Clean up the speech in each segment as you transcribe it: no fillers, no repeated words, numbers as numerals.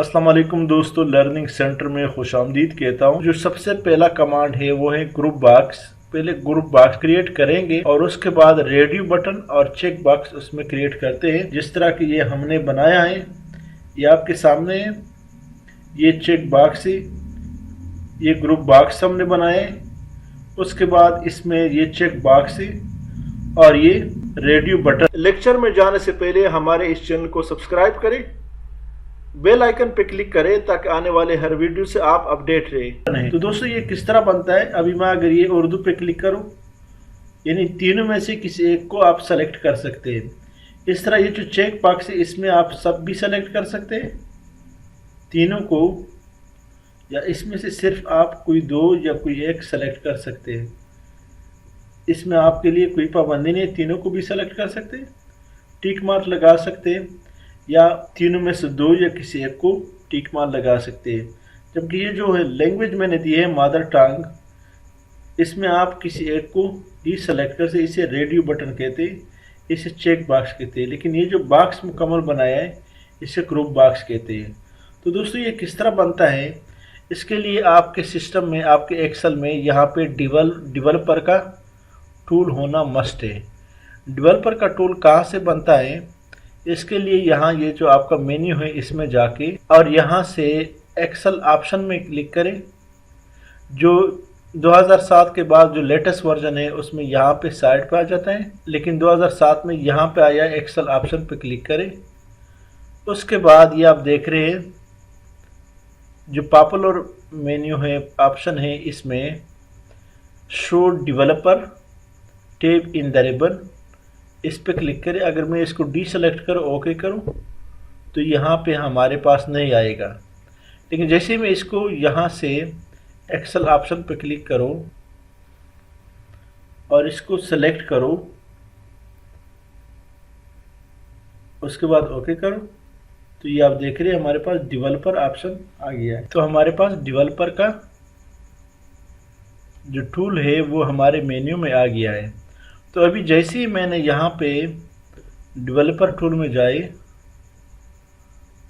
अस्सलाम वालेकुम दोस्तों, लर्निंग सेंटर में खुशामदीद कहता हूँ। जो सबसे पहला कमांड है वो है ग्रुप बॉक्स। पहले ग्रुप बॉक्स क्रिएट करेंगे और उसके बाद रेडियो बटन और चेक बॉक्स उसमें क्रिएट करते हैं। जिस तरह की ये हमने बनाया है, ये आपके सामने है। ये चेक बॉक्स है, ये ग्रुप बॉक्स हमने बनाया है। उसके बाद इसमें ये चेक बॉक्स है और ये रेडियो बटन। लेक्चर में जाने से पहले हमारे इस चैनल को सब्सक्राइब करें, बेल आइकन पे क्लिक करें ताकि आने वाले हर वीडियो से आप अपडेट रहे। तो दोस्तों, ये किस तरह बनता है? अभी मैं अगर ये उर्दू पे क्लिक करूं, यानी तीनों में से किसी एक को आप सेलेक्ट कर सकते हैं। इस तरह ये जो चेक बॉक्स है इसमें आप सब भी सेलेक्ट कर सकते हैं, तीनों को, या इसमें से सिर्फ आप कोई दो या कोई एक सेलेक्ट कर सकते हैं। इसमें आपके लिए कोई पाबंदी नहीं है, तीनों को भी सेलेक्ट कर सकते हैं, टिक मार्क लगा सकते हैं, या तीनों में से दो या किसी एक को टिक मार्क लगा सकते हैं। जबकि ये जो है लैंग्वेज मैंने दी है मदर टंग, इसमें आप किसी एक को ही सेलेक्ट कर सकते। इसे रेडियो बटन कहते हैं, इसे चेक बॉक्स कहते हैं, लेकिन ये जो बॉक्स मुकम्मल बनाया है इसे ग्रुप बॉक्स कहते हैं। तो दोस्तों, ये किस तरह बनता है? इसके लिए आपके सिस्टम में, आपके एक्सेल में यहाँ पे डेवलपर का टूल होना मस्ट है। डेवलपर का टूल कहाँ से बनता है? इसके लिए यहाँ ये जो आपका मेन्यू है इसमें जाके और यहाँ से एक्सेल ऑप्शन में क्लिक करें। जो 2007 के बाद जो लेटेस्ट वर्जन है उसमें यहाँ पे साइड पे आ जाता है, लेकिन 2007 में यहाँ पे आया है। एक्सेल ऑप्शन पे क्लिक करें। उसके बाद ये आप देख रहे हैं जो पॉपुलर मेन्यू है, ऑप्शन है, इसमें show developer tab in the ribbon, इस पे क्लिक करें। अगर मैं इसको डी सेलेक्ट करूँ, ओके करूँ, तो यहाँ पे हमारे पास नहीं आएगा। लेकिन जैसे मैं इसको यहाँ से एक्सेल ऑप्शन पे क्लिक करूँ और इसको सेलेक्ट करूँ, उसके बाद ओके करूँ, तो ये आप देख रहे हैं हमारे पास डेवलपर ऑप्शन आ गया है। तो हमारे पास डेवलपर का जो टूल है वो हमारे मेन्यू में आ गया है। तो अभी जैसे ही मैंने यहाँ पे डेवलपर टूल में जाए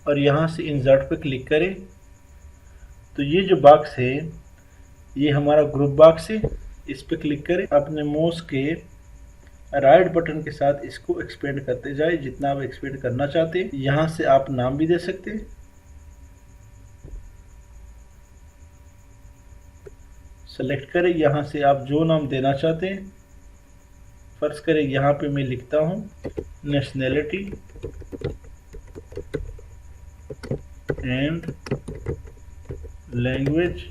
और यहाँ से इंसर्ट पे क्लिक करें, तो ये जो बॉक्स है ये हमारा ग्रुप बॉक्स है। इस पे क्लिक करें, अपने माउस के राइट बटन के साथ इसको एक्सपेंड करते जाए जितना आप एक्सपेंड करना चाहते हैं। यहाँ से आप नाम भी दे सकते हैं, सेलेक्ट करें, यहाँ से आप जो नाम देना चाहते हैं। फर्ज करें यहाँ पे मैं लिखता हूँ नेशनैलिटी एंड लैंग्वेज।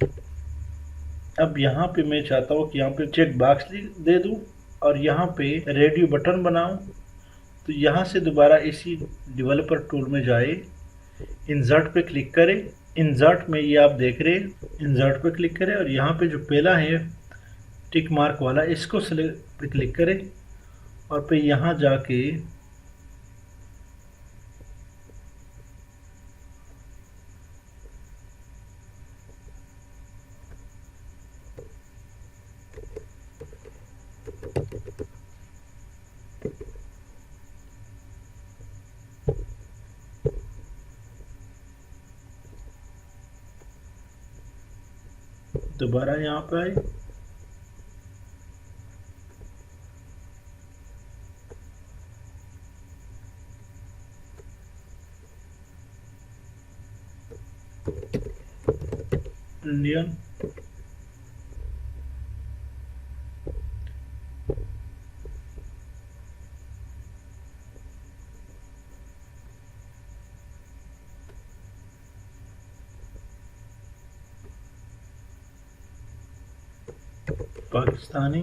अब यहाँ पे मैं चाहता हूँ कि यहाँ पे चेक बॉक्स दे दूँ और यहाँ पे रेडियो बटन बनाऊँ। तो यहाँ से दोबारा इसी डेवलपर टूल में जाए, इंसर्ट पे क्लिक करें। इंसर्ट में ये आप देख रहे हैं, इंसर्ट पे क्लिक करें और यहाँ पे जो पहला है टिक मार्क वाला, इसको सेलेक्ट पे क्लिक करें और फिर यहाँ जाके दोबारा यहाँ पे आए, इंडियन, पाकिस्तानी।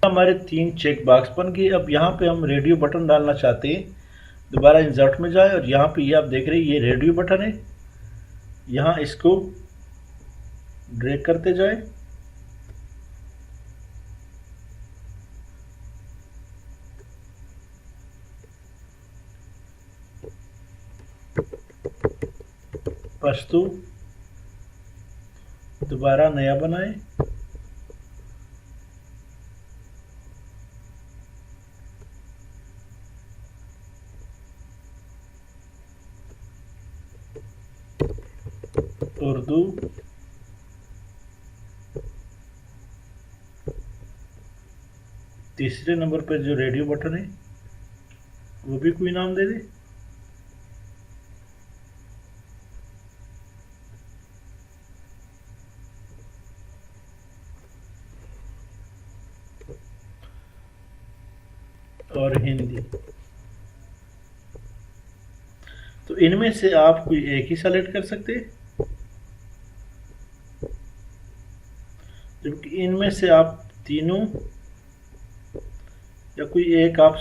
हमारे 3 चेक बॉक्स बन गए। अब यहाँ पे हम रेडियो बटन डालना चाहते हैं। दोबारा इंसर्ट में जाए और यहाँ पे ये आप देख रहे हैं ये रेडियो बटन है। यहाँ इसको ड्रैग करते जाए, पश्तो, दोबारा नया बनाए, उर्दू, तीसरे नंबर पर जो रेडियो बटन है वो भी कोई नाम दे दे। और हिंदी। तो इनमें से आप कोई एक ही सेलेक्ट कर सकते हैं, जबकि इनमें से आप तीनों या कोई एक आप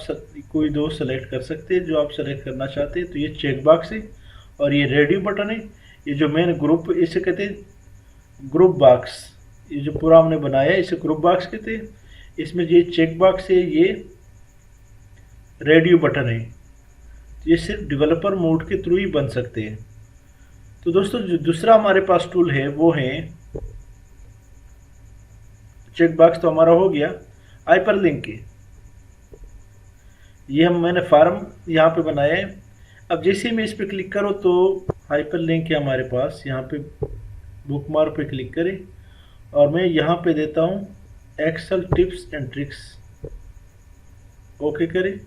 कोई दो सेलेक्ट कर सकते हैं जो आप सेलेक्ट करना चाहते हैं। तो ये चेक बॉक्स है और ये रेडियो बटन है। ये जो मेन ग्रुप, इसे कहते हैं ग्रुप बॉक्स। ये जो पूरा हमने बनाया है इसे ग्रुप बॉक्स कहते हैं। इसमें ये चेक बॉक्स है, ये रेडियो बटन है। ये सिर्फ डेवलपर मोड के थ्रू ही बन सकते हैं। तो दोस्तों जो दूसरा हमारे पास टूल है वो है, चेक बॉक्स तो हमारा हो गया, हाइपरलिंक के। ये मैंने फार्म यहाँ पे बनाया है। अब जैसे मैं इस पे क्लिक करूँ तो हाइपरलिंक है हमारे पास। यहाँ पे बुकमार्क पे क्लिक करें और मैं यहाँ पे देता हूँ Excel tips and tricks, okay करें।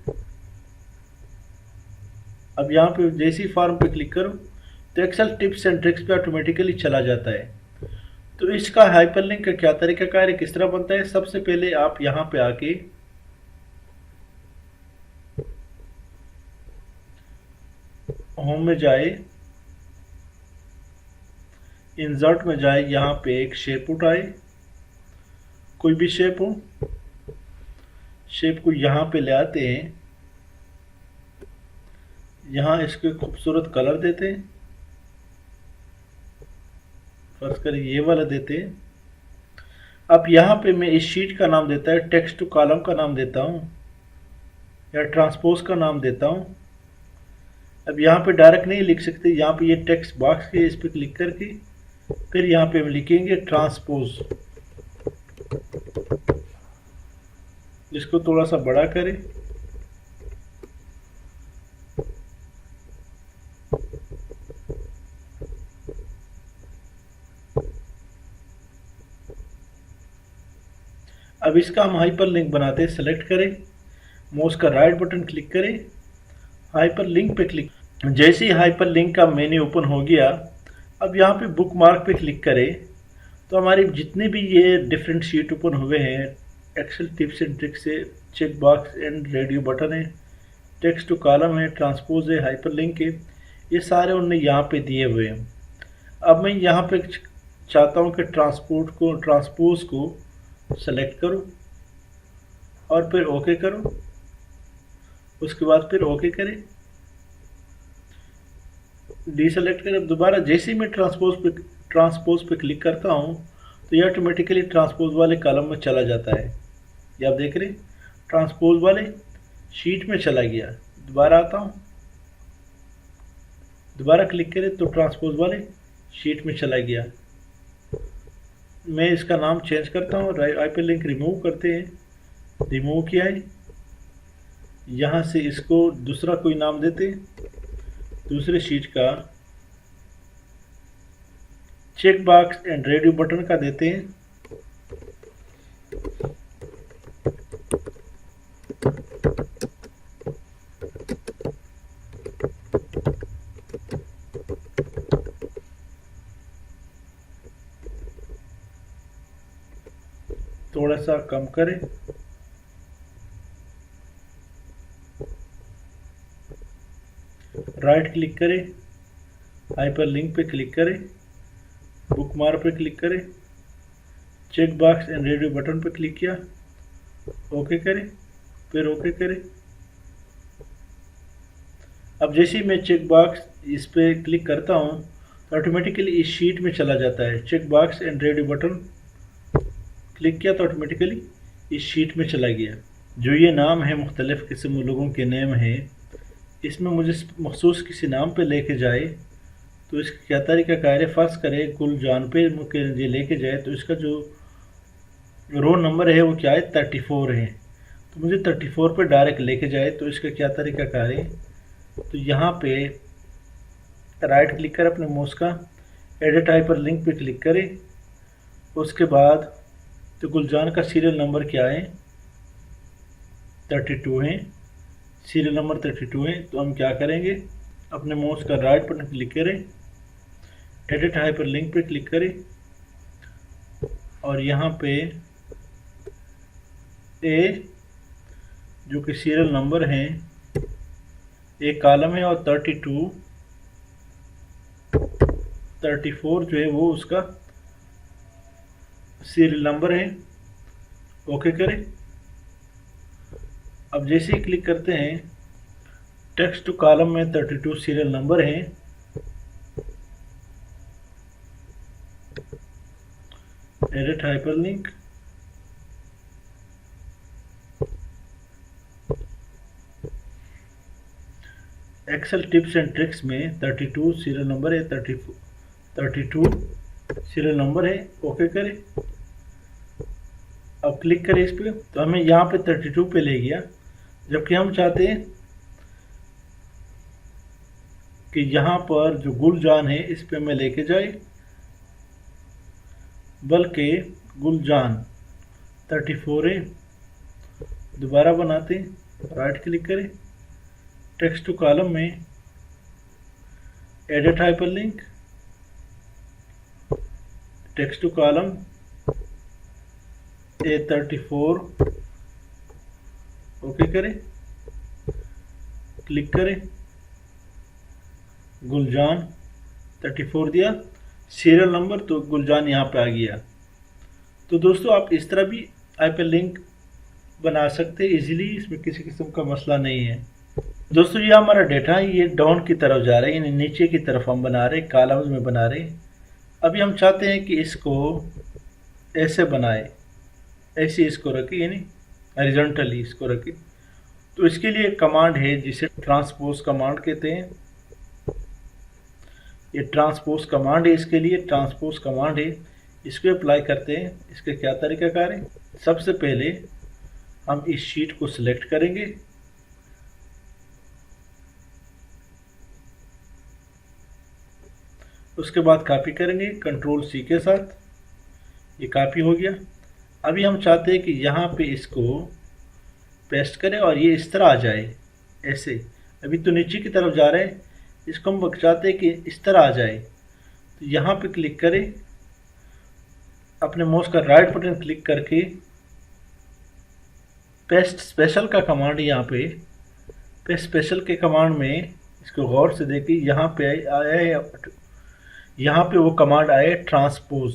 अब यहाँ पे जैसे ही फार्म पे क्लिक करूँ तो एक्सेल टिप्स एंड ट्रिक्स पे ऑटोमेटिकली चला जाता है। तो इसका हाइपरलिंक का क्या तरीकाकार है, किस तरह बनता है। सबसे पहले आप यहाँ पे आके होम में जाए, इंसर्ट में जाए, यहाँ पे एक शेप उठाए, कोई भी शेप हो, शेप को यहाँ पे ले आते हैं। यहाँ इसके खूबसूरत कलर देते हैं, फर्ज करें ये वाला देते हैं। अब यहाँ पे मैं इस शीट का नाम देता है, टेक्स्ट टू कॉलम का नाम देता हूँ या ट्रांसपोज का नाम देता हूँ। अब यहाँ पे डायरेक्ट नहीं लिख सकते, यहाँ पे ये टेक्स्ट बॉक्स के इस पे क्लिक करके फिर यहाँ पे हम लिखेंगे ट्रांसपोज, जिसको थोड़ा सा बड़ा करें। अब इसका हम हाइपरलिंक बनाते हैं। सेलेक्ट करें, माउस का राइट बटन क्लिक करें, हाइपरलिंक पे क्लिक। जैसे ही हाइपरलिंक का मेन्यू ओपन हो गया, अब यहाँ पे बुकमार्क पे क्लिक करें तो हमारे जितने भी ये डिफरेंट शीट ओपन हुए हैं, एक्सेल टिप्स एंड ट्रिक्स है, check box and radio button है, टेक्स्ट टू कॉलम है, ट्रांसपोज है, हाइपरलिंक है, ये सारे उन्होंने यहाँ पे दिए हुए हैं। अब मैं यहाँ पे चाहता हूँ कि ट्रांसपोज को सेलेक्ट करूँ और फिर ओके करूँ। उसके बाद फिर ओके करें, डीसेलेक्ट करें। दोबारा जैसे ही मैं ट्रांसपोज पे क्लिक करता हूँ तो ये ऑटोमेटिकली ट्रांसपोज वाले कॉलम में चला जाता है। ये आप देख रहे हैं, ट्रांसपोज वाले शीट में चला गया। दोबारा आता हूँ, दोबारा क्लिक करें तो ट्रांसपोज वाले शीट में चला गया। मैं इसका नाम चेंज करता हूँ, हाइपरलिंक रिमूव करते हैं, रिमूव किया है। यहाँ से इसको दूसरा कोई नाम देते हैं, दूसरे शीट का check box and radio button का देते हैं। थोड़ा सा कम करें, राइट क्लिक करें, हाइपरलिंक पे क्लिक करें, बुकमार्क पे क्लिक करें, check box and radio button पे क्लिक किया, ओके करें, फिर ओके करें। अब जैसे ही मैं चेक बॉक्स इस पे क्लिक करता हूँ तो ऑटोमेटिकली इस शीट में चला जाता है। Check box and radio button click किया तो ऑटोमेटिकली इस शीट में चला गया। जो ये नाम है, मुख्तलिफ़ किस्म लोगों के नेम है, इसमें मुझे मखसूस किसी नाम पे लेके जाए तो इसका क्या तरीका कार है। फ़र्ज़ करें गुलजान पे मुझे लेके जाए तो इसका जो रोल नंबर है वो क्या है, 34 है। तो मुझे 34 पे डायरेक्ट लेके जाए तो इसका क्या तरीका कार है। तो यहाँ पे राइट क्लिक कर अपने माउस का, एडिट हाइपर लिंक पे क्लिक करें। उसके बाद तो गुलजान का सीरियल नंबर क्या है, 32 है, सीरियल नंबर 32 है। तो हम क्या करेंगे, अपने माउस का राइट बटन क्लिक करें, एडिट हाइपर लिंक पे क्लिक करें और यहाँ पे ए जो कि सीरियल नंबर है, एक कॉलम है और 32 34 जो है वो उसका सीरियल नंबर है। ओके करें। अब जैसे ही क्लिक करते हैं, टेक्स्ट टू कॉलम में 32 सीरियल नंबर है। Edit hyperlink, Excel tips and tricks में 32 सीरियल नंबर है, 32 सीरियल नंबर है। ओके करें। अब क्लिक करें इस पे, तो हमें यहाँ पे 32 पे ले गया, जबकि हम चाहते हैं कि यहाँ पर जो गुलजान है इस पे हमें लेके जाए, बल्कि गुलजान 34 है। दोबारा बनाते हैं, राइट क्लिक करें, टेक्स्ट टू कॉलम में edit hyperlink, text to column A34, okay करें, क्लिक करें, गुलजान 34 दिया, सीरियल नंबर तो गुलजान यहाँ पे आ गया। तो दोस्तों आप इस तरह भी हाइपरलिंक बना सकते हैं इजीली, इसमें किसी किस्म का मसला नहीं है। दोस्तों ये हमारा डेटा है, ये डाउन की तरफ जा रहा है, यानी नीचे की तरफ हम बना रहे हैं, कॉलम्स में बना रहे हैं। अभी हम चाहते हैं कि इसको ऐसे बनाए, ऐसे इसको रखें, यानी हॉरिजॉन्टली इसको रखें। तो इसके लिए कमांड है जिसे ट्रांसपोज कमांड कहते हैं। ये ट्रांसपोज कमांड है, इसके लिए ट्रांसपोज कमांड है, इसको अप्लाई करते हैं। इसके क्या तरीक़ाकार है, सबसे पहले हम इस शीट को सिलेक्ट करेंगे, उसके बाद कॉपी करेंगे कंट्रोल C के साथ, ये कॉपी हो गया। अभी हम चाहते हैं कि यहाँ पे इसको पेस्ट करें और ये इस तरह आ जाए, ऐसे। अभी तो नीचे की तरफ जा रहे हैं, इसको हम चाहते हैं कि इस तरह आ जाए। तो यहाँ पे क्लिक करें, अपने माउस का राइट बटन क्लिक करके पेस्ट स्पेशल का कमांड, यहाँ पे पेस्ट स्पेशल के कमांड में इसको गौर से देखिए, यहाँ पे आया है, यहाँ पे वो कमांड आया ट्रांसपोज,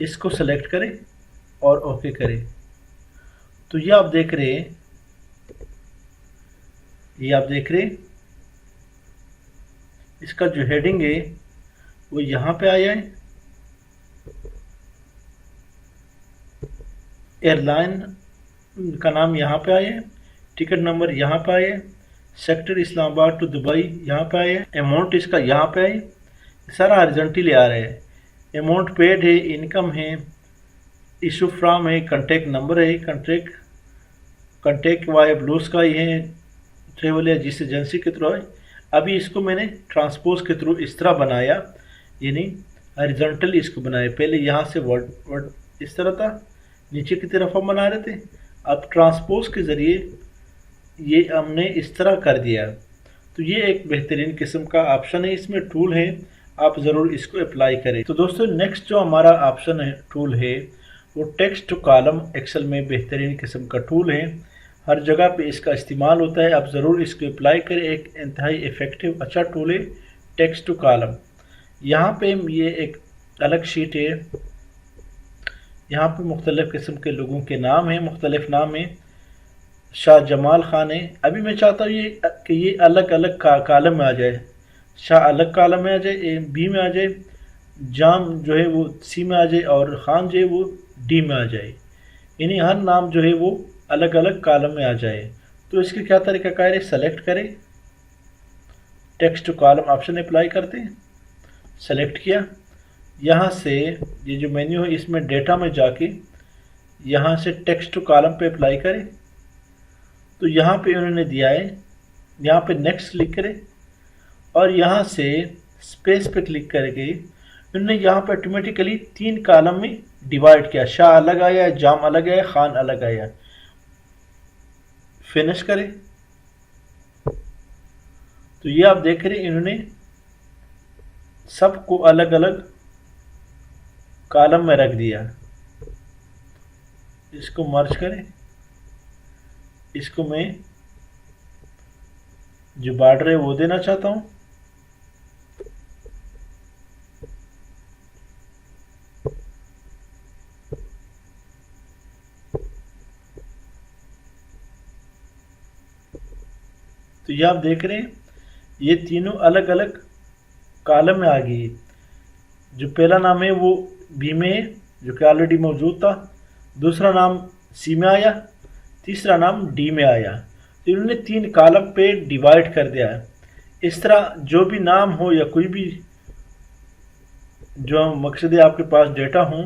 इसको सेलेक्ट करें और ओके करें। तो ये आप देख रहे हैं, इसका जो हेडिंग है वो यहाँ पे आया है, एयरलाइन का नाम यहाँ पे आया है, टिकट नंबर यहाँ पे आया है, सेक्टर इस्लामाबाद टू दुबई यहाँ पे आया है, अमाउंट इसका यहाँ पे है, सारा हॉरिजॉन्टली आ रहा है। अमाउंट पेड है, इनकम है, इशू फ्रॉम है, कॉन्टैक्ट नंबर है, कॉन्टैक्ट वाया ब्लूस का ही है, ट्रेवल या जिस एजेंसी के थ्रू है। अभी इसको मैंने ट्रांसपोज के थ्रू इस तरह बनाया, यानी हॉरिजॉन्टली इसको बनाया। पहले यहाँ से वर्ड इस तरह था, नीचे की तरफ हम बना रहे थे, अब ट्रांसपोज के ज़रिए ये हमने इस तरह कर दिया। तो ये एक बेहतरीन किस्म का ऑप्शन है, इसमें टूल है, आप ज़रूर इसको अप्लाई करें। तो दोस्तों नेक्स्ट जो हमारा ऑप्शन है, टूल है, वो टेक्स्ट टू कॉलम एक्सेल में बेहतरीन किस्म का टूल है, हर जगह पे इसका इस्तेमाल होता है, आप ज़रूर इसको अप्लाई करें। एक इंतहाई इफ़ेक्टिव अच्छा टूल है टेक्स्ट टू कॉलम। यहाँ पे ये एक अलग शीट है, यहाँ पे मुख्तलिफ़ किस्म के लोगों के नाम हैं, मुख्तलिफ़ नाम हैं। शाह जमाल खान है, अभी मैं चाहता हूँ कि ये अलग अलग कॉलम में आ जाए, शाह अलग कॉलम में आ जाए, बी में आ जाए, जाम जो है वो सी में आ जाए और ख़ान जो है वो डी में आ जाए, यानी हर नाम जो है वो अलग अलग कॉलम में आ जाए। तो इसके क्या तरीक़ाकार है, सेलेक्ट करें, text to column option apply करते हैं, सेलेक्ट किया, यहाँ से ये जो मेन्यू है इसमें डेटा में जाके यहाँ से टेक्स्ट टू कॉलम पे अप्लाई करें। तो यहाँ पे उन्होंने दिया है, यहाँ पे नेक्स्ट क्लिक करें और यहाँ से स्पेस पे क्लिक करके इन्होंने यहाँ पे ऑटोमेटिकली 3 कॉलम में डिवाइड किया, शाह अलग आया, जाम अलग आया, खान अलग आया। फिनिश करें तो ये आप देख रहे हैं इन्होंने सबको अलग अलग कॉलम में रख दिया। इसको मर्ज करें, इसको मैं जो बॉर्डर है वो देना चाहता हूं। तो ये आप देख रहे हैं ये तीनों अलग अलग कॉलम में आ गई। जो पहला नाम है वो बी में है जो कि ऑलरेडी मौजूद था, दूसरा नाम सी में आया, तीसरा नाम डी में आया। तो इन्होंने 3 कॉलम पे डिवाइड कर दिया है। इस तरह जो भी नाम हो या कोई भी जो मकसद आपके पास डेटा हो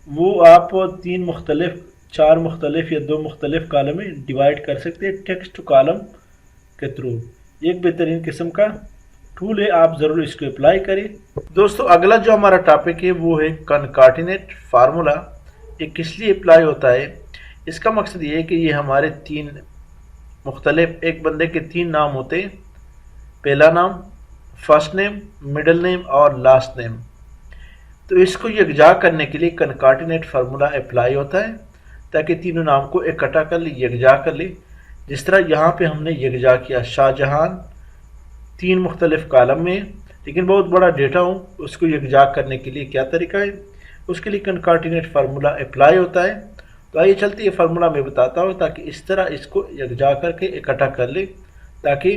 वो आप 3 मुख्तलिफ, 4 मुख्तलिफ या 2 मुख्तलिफ कॉलम में डिवाइड कर सकते हैं टेक्स्ट टू कॉलम के थ्रू। एक बेहतरीन किस्म का टूल है, आप ज़रूर इसको अप्लाई करें। दोस्तों अगला जो हमारा टॉपिक है वो है कनकाटिनेट फार्मूला। ये किस लिए अप्लाई होता है? इसका मकसद ये है कि ये हमारे 3 मुख्तलिफ, एक बंदे के 3 नाम होते हैं, पहला नाम, फर्स्ट नेम, मिडिल नेम और लास्ट नेम। तो इसको यकजा करने के लिए कनकाटिनेट फार्मूला अप्लाई होता है ताकि तीनों नाम को इकट्ठा कर ले, यकजा कर ले। जिस तरह यहाँ पे हमने यकजा किया शाहजहां 3 मुख्तलिफ कॉलम में, लेकिन बहुत बड़ा डेटा हो, उसको यकजा करने के लिए क्या तरीका है? उसके लिए कनकाटिनेट फार्मूला अप्लाई होता है। तो आइए चलते ये फार्मूला मैं बताता हूँ ताकि इस तरह इसको यकजा करके इकट्ठा कर ले, ताकि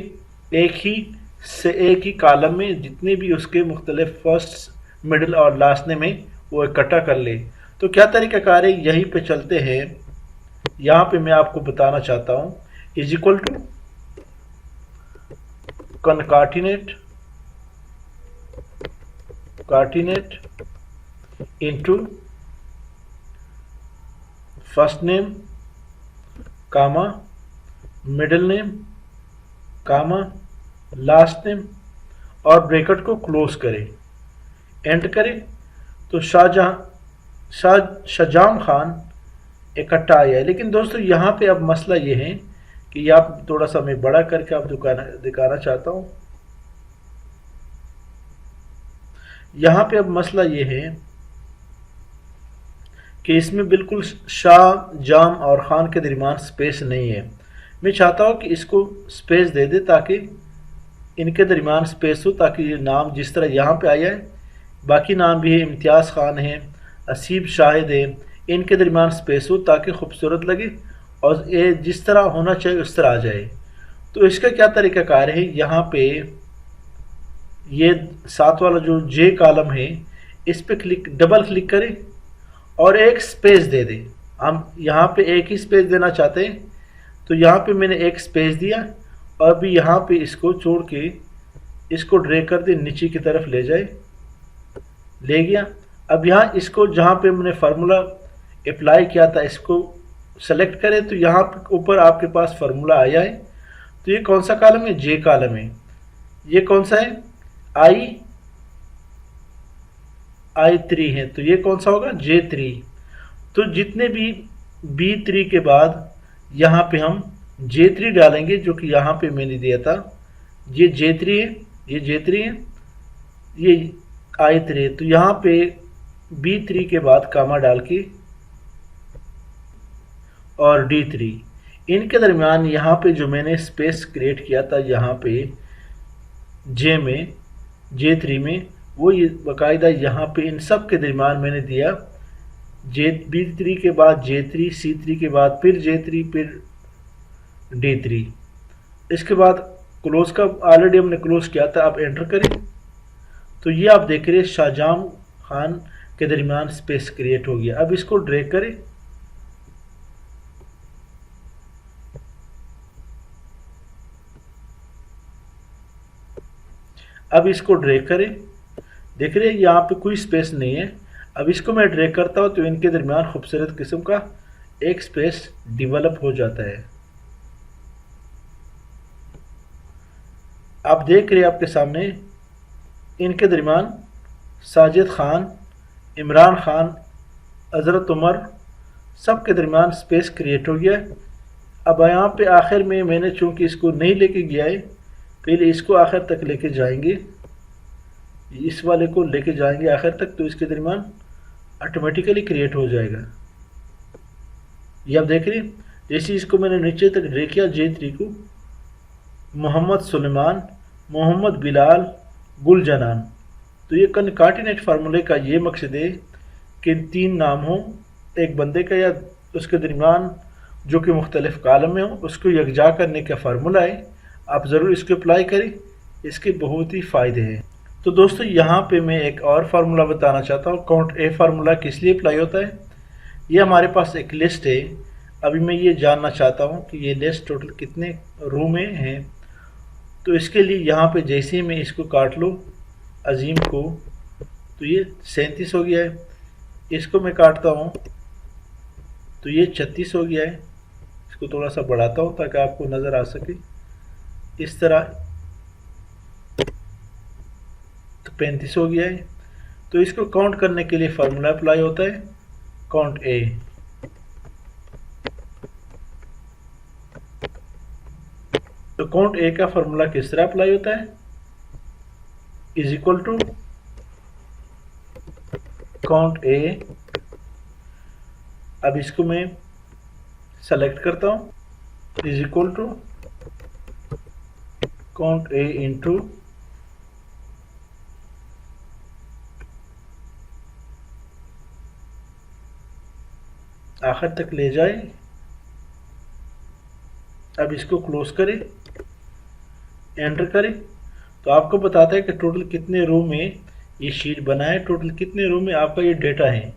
एक ही कॉलम में जितने भी उसके मुख्तलिफ फर्स्ट, मिडिल और लास्ट नेम है वो इकट्ठा कर ले। तो क्या तरीक़ाकार है, यहीं पे चलते हैं। यहाँ पे मैं आपको बताना चाहता हूँ is equal to concatenate into first name comma middle name comma last name और ब्रैकेट को क्लोज करें, एंड करें। तो शाहजहां खान इकट्ठा आया है। लेकिन दोस्तों यहाँ पे अब मसला ये है कि ये आप थोड़ा सा मैं बड़ा करके आप दिखाना चाहता हूँ। यहाँ पे अब मसला ये है कि इसमें बिल्कुल शाह, जाम और खान के दरमियान स्पेस नहीं है। मैं चाहता हूँ कि इसको स्पेस दे दे ताकि इनके दरमियान स्पेस हो, ताकि ये नाम जिस तरह यहाँ पे आया है, बाकी नाम भी है, इम्तियाज़ खान है, असीब शाहिद है, इनके दरमियान स्पेस हो ताकि खूबसूरत लगे और ये जिस तरह होना चाहिए उस तरह आ जाए। तो इसका क्या तरीक़ाकार है, यहाँ पे ये 7 वाला जो जे कॉलम है इस पे डबल क्लिक करें और एक स्पेस दे दें। हम यहाँ पे एक ही स्पेस देना चाहते हैं, तो यहाँ पे मैंने एक स्पेस दिया और अभी यहाँ पे इसको छोड़ के इसको ड्रैग कर दे, नीचे की तरफ ले जाए, ले गया। अब यहाँ इसको जहाँ पे मैंने फार्मूला अप्लाई किया था इसको सेलेक्ट करें, तो यहाँ पे ऊपर आपके पास फार्मूला आया है। तो ये कौन सा कॉलम है? जे कॉलम है। ये कौन सा है? I3 है, तो ये कौन सा होगा? J3। तो जितने भी B3 के बाद यहाँ पे हम J3 डालेंगे, जो कि यहाँ पे मैंने दिया था, ये J3 है, ये J3 है, ये I3 है। तो यहाँ पे B3 के बाद कामा डाल के और D3, इनके दरमियान यहाँ पे जो मैंने स्पेस क्रिएट किया था यहाँ पे J3 में, वो ये बाकायदा यहाँ पे इन सब के दरमियान मैंने दिया B3 के बाद J3, C3 के बाद फिर J3, फिर D3। इसके बाद क्लोज का ऑलरेडी हमने क्लोज किया था, आप एंटर करें। तो ये आप देख रहे हैं शाहजहां खान के दरमियान स्पेस क्रिएट हो गया। अब इसको ड्रैग करें, अब इसको ड्रैग करें, देख रहे हैं यहाँ पे कोई स्पेस नहीं है। अब इसको मैं ड्रैग करता हूँ तो इनके दरमियान खूबसूरत किस्म का एक स्पेस डेवलप हो जाता है। आप देख रहे हैं आपके सामने इनके दरमियान साजिद खान, इमरान खान, हज़रत उमर, सब के दरमियान स्पेस क्रिएट हो गया है। अब यहाँ पे आखिर में मैंने चूँकि इसको नहीं लेके गया है, पहले इसको आखिर तक लेके जाएंगे, इस वाले को लेके जाएंगे आखिर तक, तो इसके दरमियान ऑटोमेटिकली क्रिएट हो जाएगा। ये आप देख रहे हैं, जैसे इसको मैंने नीचे तक ड्रैग किया J3 को, मोहम्मद सुलेमान, मोहम्मद बिलाल, गुल जनान। तो ये कनकाटिनेट फार्मूले का ये मकसद है कि 3 नाम हो एक बंदे का या उसके दरमियान जो कि मुख्तलिफ कालम में हो, उसको यकजा करने का फार्मूला है। आप ज़रूर इसको अप्लाई करें, इसके बहुत ही फ़ायदे हैं। तो दोस्तों यहाँ पे मैं एक और फार्मूला बताना चाहता हूँ। काउंट ए फार्मूला किस लिए अप्लाई होता है। ये हमारे पास एक लिस्ट है, अभी मैं ये जानना चाहता हूँ कि ये लिस्ट टोटल कितने रो में हैं। तो इसके लिए यहाँ पे जैसे ही मैं इसको काट लूँ अजीम को, तो ये 37 हो गया है। इसको मैं काटता हूँ तो ये 36 हो गया है। इसको थोड़ा सा बढ़ाता हूँ ताकि आपको नज़र आ सके। इस तरह तो 35 हो गया है। तो इसको काउंट करने के लिए फार्मूला अप्लाई होता है काउंट ए। तो काउंट ए का फार्मूला किस तरह अप्लाई होता है, is equal to count A. अब इसको मैं सेलेक्ट करता हूँ, is equal to count A into आखिर तक ले जाए। अब इसको क्लोज करें, एंटर करें, तो आपको बताता है कि टोटल कितने रो में ये शीट बना है, टोटल कितने रो में आपका ये डेटा है।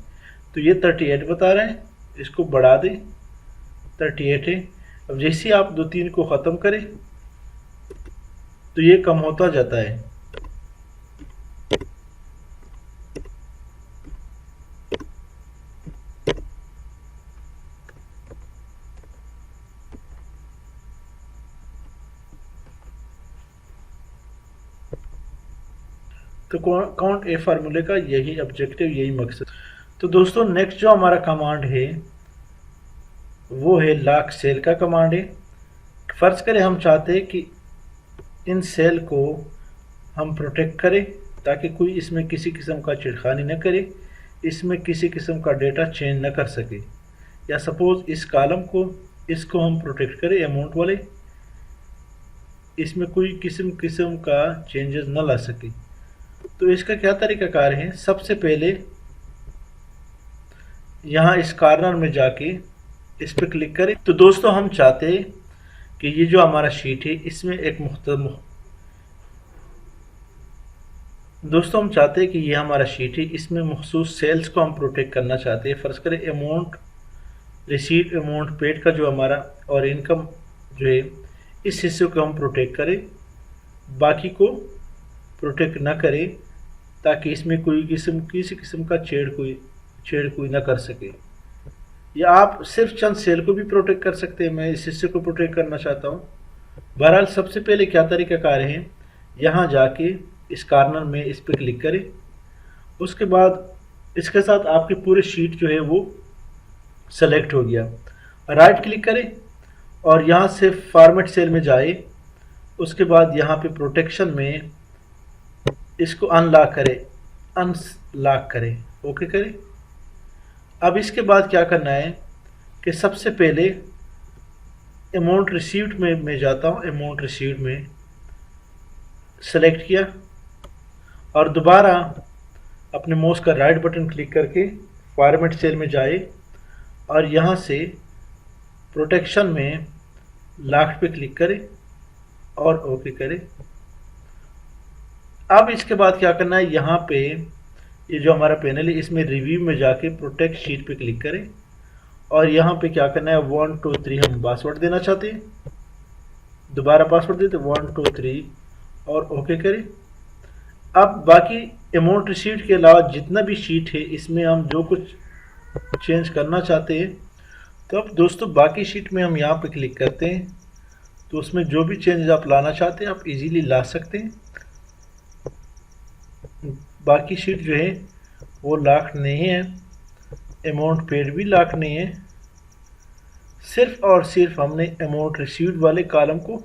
तो ये 38 बता रहे हैं, इसको बढ़ा दें, 38 है। अब जैसे ही आप 2-3 को ख़त्म करें तो ये कम होता जाता है। तो काउंट ए फार्मूले का यही ऑब्जेक्टिव, यही मकसद। तो दोस्तों नेक्स्ट जो हमारा कमांड है वो है लॉक सेल का कमांड है। फ़र्ज़ करें हम चाहते हैं कि इन सेल को हम प्रोटेक्ट करें ताकि कोई इसमें किसी किस्म का छेड़खानी न करे, इसमें किसी किस्म का डेटा चेंज न कर सके। या सपोज़ इस कॉलम को इसको हम प्रोटेक्ट करें अमाउंट वाले, इसमें कोई किस्म का चेंजेस न ला सके। तो इसका क्या तरीक़ाकार है, सबसे पहले यहाँ इस कॉर्नर में जाके इस पर क्लिक करें। तो दोस्तों हम चाहते हैं कि ये जो हमारा शीट है इसमें एक ये हमारा शीट है, इसमें मखसूस सेल्स को हम प्रोटेक्ट करना चाहते हैं। फ़र्ज़ करें अमाउंट रिसीट, अमाउंट पेड का जो हमारा और इनकम जो है इस हिस्से को हम प्रोटेक्ट करें, बाकी को प्रोटेक्ट ना करें ताकि इसमें किसी किस्म का छेड़ कोई ना कर सके। या आप सिर्फ चंद सेल को भी प्रोटेक्ट कर सकते हैं, मैं इस हिस्से को प्रोटेक्ट करना चाहता हूँ। बहरहाल सबसे पहले क्या तरीक़ाकार है, यहाँ जाके इस कॉर्नर में इस पर क्लिक करें, उसके बाद इसके साथ आपकी पूरी शीट जो है वो सेलेक्ट हो गया। राइट क्लिक करें और यहाँ से फॉर्मेट सेल में जाए, उसके बाद यहाँ पे प्रोटेक्शन में इसको अनलॉक करें, ओके करें। अब इसके बाद क्या करना है कि सबसे पहले अमाउंट रिसीव्ड में मैं जाता हूँ, अमाउंट रिसीव्ड में सेलेक्ट किया और दोबारा अपने माउस का राइट बटन क्लिक करके फॉर्मेट सेल में जाए और यहाँ से प्रोटेक्शन में लॉक पे क्लिक करें और ओके करें। अब इसके बाद क्या करना है, यहाँ पे ये जो हमारा पैनल है इसमें रिव्यू में जाके प्रोटेक्ट शीट पे क्लिक करें और यहाँ पे क्या करना है 1 2 3 हम पासवर्ड देना चाहते हैं, दोबारा पासवर्ड देते 1 2 3 और ओके करें। अब बाकी अमाउंट रिसीव्ड के अलावा जितना भी शीट है इसमें हम जो कुछ चेंज करना चाहते हैं, तो अब दोस्तों बाकी शीट में हम यहाँ पे क्लिक करते हैं, तो उसमें जो भी चेंज आप लाना चाहते हैं आप इजीली ला सकते हैं। बाकी शीट जो है वो लॉक नहीं है, अमाउंट पेड भी लॉक नहीं है, सिर्फ और सिर्फ हमने अमाउंट रिसीव्ड वाले कॉलम को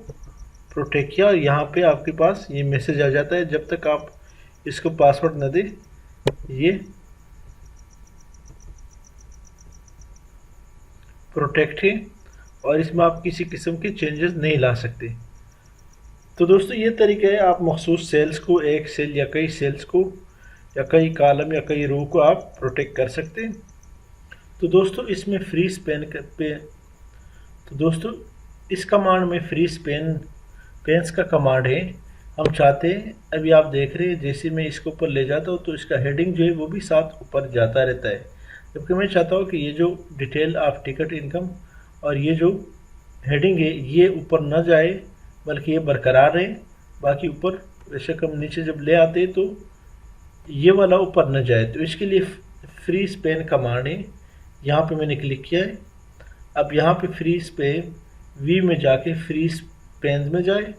प्रोटेक्ट किया और यहाँ पे आपके पास ये मैसेज आ जाता है जब तक आप इसको पासवर्ड न दें ये प्रोटेक्ट है और इसमें आप किसी किस्म के चेंजेस नहीं ला सकते। तो दोस्तों ये तरीका है, आप मखसूस सेल्स को, एक सेल या कई सेल्स को या कई कॉलम या कई रो को आप प्रोटेक्ट कर सकते हैं। तो दोस्तों इसमें फ्रीज तो दोस्तों इस कमांड में फ्रीज पेन्स का कमांड है। हम चाहते हैं, अभी आप देख रहे हैं जैसे मैं इसको ऊपर ले जाता हूँ तो इसका हेडिंग जो है वो भी साथ ऊपर जाता रहता है, जबकि मैं चाहता हूँ कि ये जो डिटेल ऑफ टिकट इनकम और ये जो हेडिंग है ये ऊपर न जाए बल्कि ये बरकरार रहे। बाकी ऊपर बेशक हम नीचे जब ले आते हैं तो ये वाला ऊपर न जाए, तो इसके लिए फ्रीज पेन कमांड है। यहाँ पे मैंने क्लिक किया है। अब यहाँ पे फ्रीज पे वी में जाके फ्रीज पेन में जाए।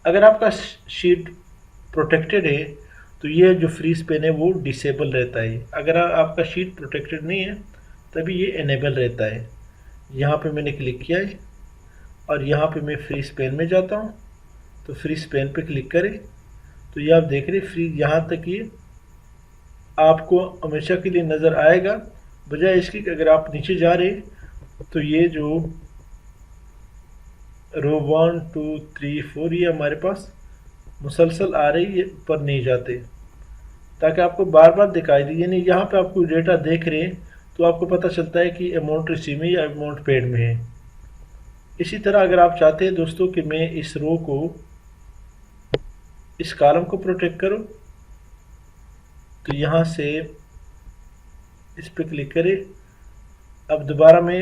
अगर आपका शीट प्रोटेक्टेड है तो ये जो फ्रीज पेन है वो डिसेबल रहता है, अगर आपका शीट प्रोटेक्टेड नहीं है तभी ये इनेबल रहता है। यहाँ पे मैंने क्लिक किया है और यहाँ पे मैं फ्रीज पेन में जाता हूँ, तो फ्रीज पेन पे क्लिक करें तो ये आप देख रहे फ्रीज, यहाँ तक ये आपको हमेशा के लिए नज़र आएगा, बजाय इसकी कि अगर आप नीचे जा रहे तो ये जो रो 1 2 3 4 ये हमारे पास मुसलसल आ रही है, ऊपर नहीं जाते, ताकि आपको बार बार दिखाई दे। यानी यहाँ पे आपको डेटा देख रहे हैं तो आपको पता चलता है कि अमाउंट रिसीव में या अमाउंट पेड में है। इसी तरह अगर आप चाहते हैं दोस्तों कि मैं इस रो को, इस कॉलम को प्रोटेक्ट करूं, तो यहाँ से इस पर क्लिक करें। अब दोबारा मैं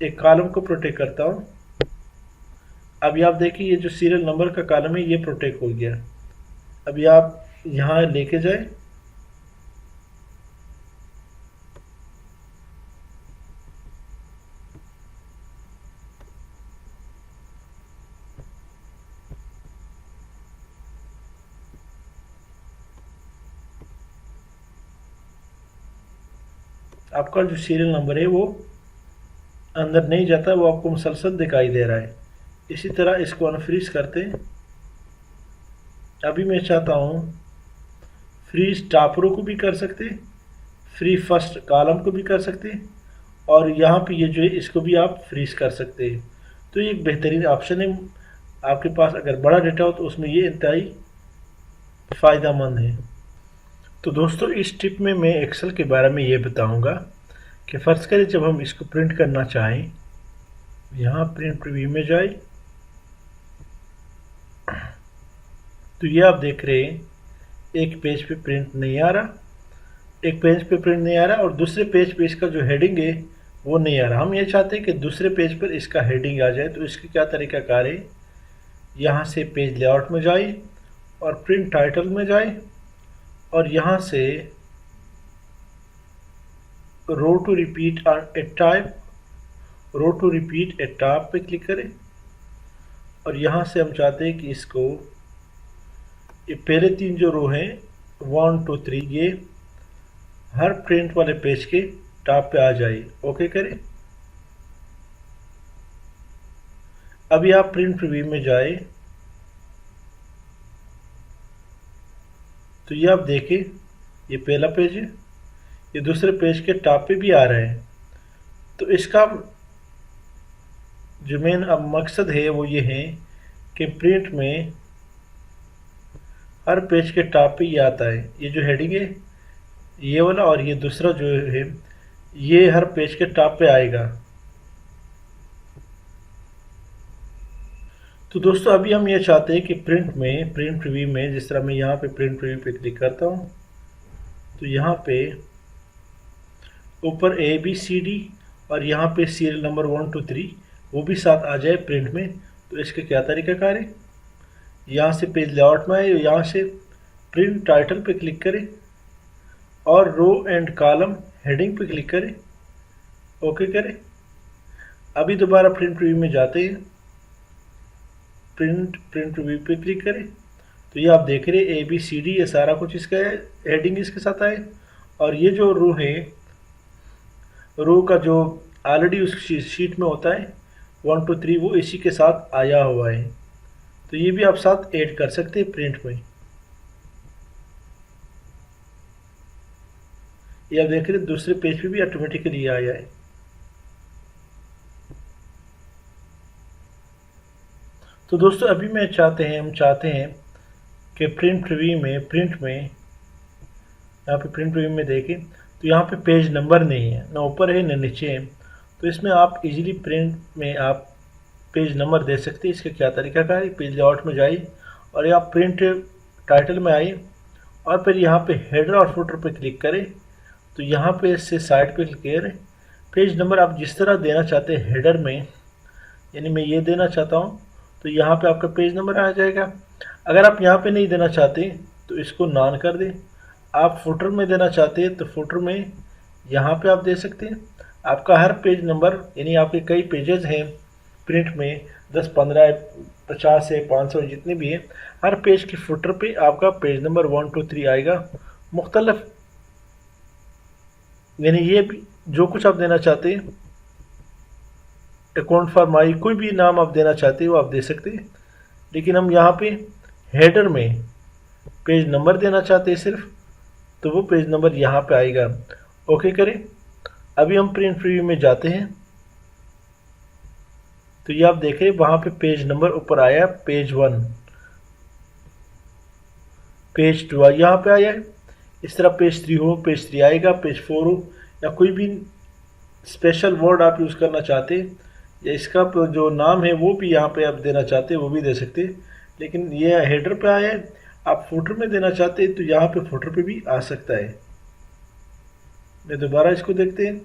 एक कॉलम को प्रोटेक्ट करता हूं। अभी आप देखिए ये जो सीरियल नंबर का कॉलम है ये प्रोटेक्ट हो गया। अभी आप यहाँ लेके जाए, आपका जो सीरियल नंबर है वो अंदर नहीं जाता, वो आपको मुसलसल दिखाई दे रहा है। इसी तरह इसको अनफ्रीज करते हैं। अभी मैं चाहता हूँ फ्रीज टॉप रो को भी कर सकते, फ्री फर्स्ट कॉलम को भी कर सकते, और यहाँ पे ये जो है इसको भी आप फ्रीज कर सकते हैं। तो ये एक बेहतरीन ऑप्शन है। आपके पास अगर बड़ा डेटा हो तो उसमें ये इंतहाई फ़ायदेमंद है। तो दोस्तों इस टिप में मैं एक्सेल के बारे में ये बताऊंगा कि फ़र्ज़ करें जब हम इसको प्रिंट करना चाहें, यहाँ प्रिंट प्रीव्यू में जाए तो ये आप देख रहे हैं एक पेज पे प्रिंट नहीं आ रहा, एक पेज पे प्रिंट नहीं आ रहा और दूसरे पेज पे इसका जो हेडिंग है वो नहीं आ रहा। हम ये चाहते हैं कि दूसरे पेज पर इसका हेडिंग आ जाए, तो इसकी क्या तरीक़ाकार है, यहाँ से पेज लेआउट में जाए और प्रिंट टाइटल में जाए और यहाँ से रो टू रिपीट ए टॉप पे क्लिक करें और यहाँ से हम चाहते हैं कि इसको ये पहले 3 जो रो हैं 1 2 3 ये हर प्रिंट वाले पेज के टॉप पे आ जाए। ओके करें। अभी आप प्रिंट प्रीव्यू में जाए तो ये आप देखें ये पहला पेज है, ये दूसरे पेज के टॉप पे भी आ रहा है। तो इसका जो मेन अब मकसद है वो ये है कि प्रिंट में हर पेज के टॉप पे ये आता है, ये जो हेडिंग है ये वाला और ये दूसरा जो है ये हर पेज के टॉप पे आएगा। तो दोस्तों अभी हम ये चाहते हैं कि प्रिंट प्रीव्यू में, जिस तरह मैं यहाँ पे प्रिंट प्रीव्यू पे क्लिक करता हूँ तो यहाँ पे ऊपर ABCD और यहाँ पे सीरियल नंबर 1 2 3 वो भी साथ आ जाए प्रिंट में। तो इसका क्या तरीक़ाकार है, यहाँ से पेज लेआउट में आए, यहाँ से प्रिंट टाइटल पे क्लिक करें और रो एंड कॉलम हेडिंग पे क्लिक करें। ओके करें। अभी दोबारा प्रिंट प्रीव्यू में जाते हैं, प्रिंट प्रीव्यू पे क्लिक करें तो ये आप देख रहे हैं ABCD ये सारा कुछ इसका हेडिंग इसके साथ आए, और ये जो रो है, रो का जो ऑलरेडी उस शीट में होता है 1 2 3 वो इसी के साथ आया हुआ है। तो ये भी आप साथ ऐड कर सकते हैं प्रिंट में। ये आप देख रहे हैं दूसरे पेज पे भी ऑटोमेटिकली आया है। तो दोस्तों अभी हम चाहते हैं कि प्रिंट प्रीव्यू में देखें तो यहाँ पे पेज नंबर नहीं है, ना ऊपर है ना नीचे है। तो इसमें आप इजीली प्रिंट में आप पेज नंबर दे सकते हैं। इसका क्या तरीका का है, पेज लेआउट में जाइए और यहाँ प्रिंट टाइटल में आइए और फिर यहाँ पे हेडर और फुटर पे क्लिक करें। तो यहाँ पे इससे साइड पे क्लिक करें, पेज नंबर आप जिस तरह देना चाहते हैं हेडर में, यानी मैं ये देना चाहता हूँ तो यहाँ पे आपका पेज नंबर आ जाएगा। अगर आप यहाँ पे नहीं देना चाहते तो इसको नॉन कर दें। आप फुटर में देना चाहते हैं तो फुटर में यहाँ पे आप दे सकते हैं। आपका हर पेज नंबर, यानी आपके कई पेजेस हैं प्रिंट में, 10 15 50 से 500 जितने भी हैं, हर पेज के फुटर पे आपका पेज नंबर 1 2 3 आएगा मुख्तलफ। यानी ये भी जो कुछ आप देना चाहते हैं, अकाउंट फॉर माई कोई भी नाम आप देना चाहते हो आप दे सकते हैं। लेकिन हम यहाँ पे हेडर में पेज नंबर देना चाहते हैं सिर्फ, तो वो पेज नंबर यहाँ पे आएगा। ओके करें। अभी हम प्रिंट प्रीव्यू में जाते हैं तो ये आप देख रहे हैं वहाँ पे पेज नंबर ऊपर आया, पेज 1, पेज 2 यहाँ पे आया है। इस तरह पेज 3 हो, पेज 3 आएगा, पेज 4 हो, या कोई भी स्पेशल वर्ड आप यूज़ करना चाहते हैं या इसका जो नाम है वो भी यहाँ पे आप देना चाहते हैं वो भी दे सकते हैं। लेकिन ये हेडर पे आया है, आप फुटर में देना चाहते हैं तो यहाँ पे फुटर पे भी आ सकता है। मैं दोबारा इसको देखते हैं,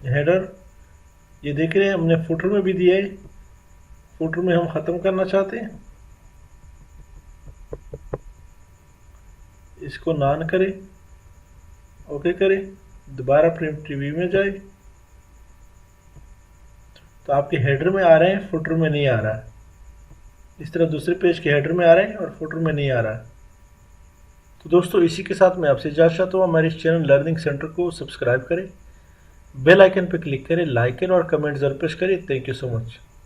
हेडर ये देख रहे हैं हमने फुटर में भी दिया है। फुटर में हम ख़त्म करना चाहते हैं, इसको नॉन करें, ओके करें, दोबारा प्रिंट प्रीव्यू में जाए तो आपके हेडर में आ रहे हैं, फुटर में नहीं आ रहा है। इस तरह दूसरे पेज के हेडर में आ रहे हैं और फुटर में नहीं आ रहा है। तो दोस्तों इसी के साथ मैं आपसे इजाज़त चाहता हूँ, हमारे इस चैनल लर्निंग सेंटर को सब्सक्राइब करें, बेल आइकन पर क्लिक करें, लाइक करें और कमेंट जरूर प्रेस करें। Thank you so much.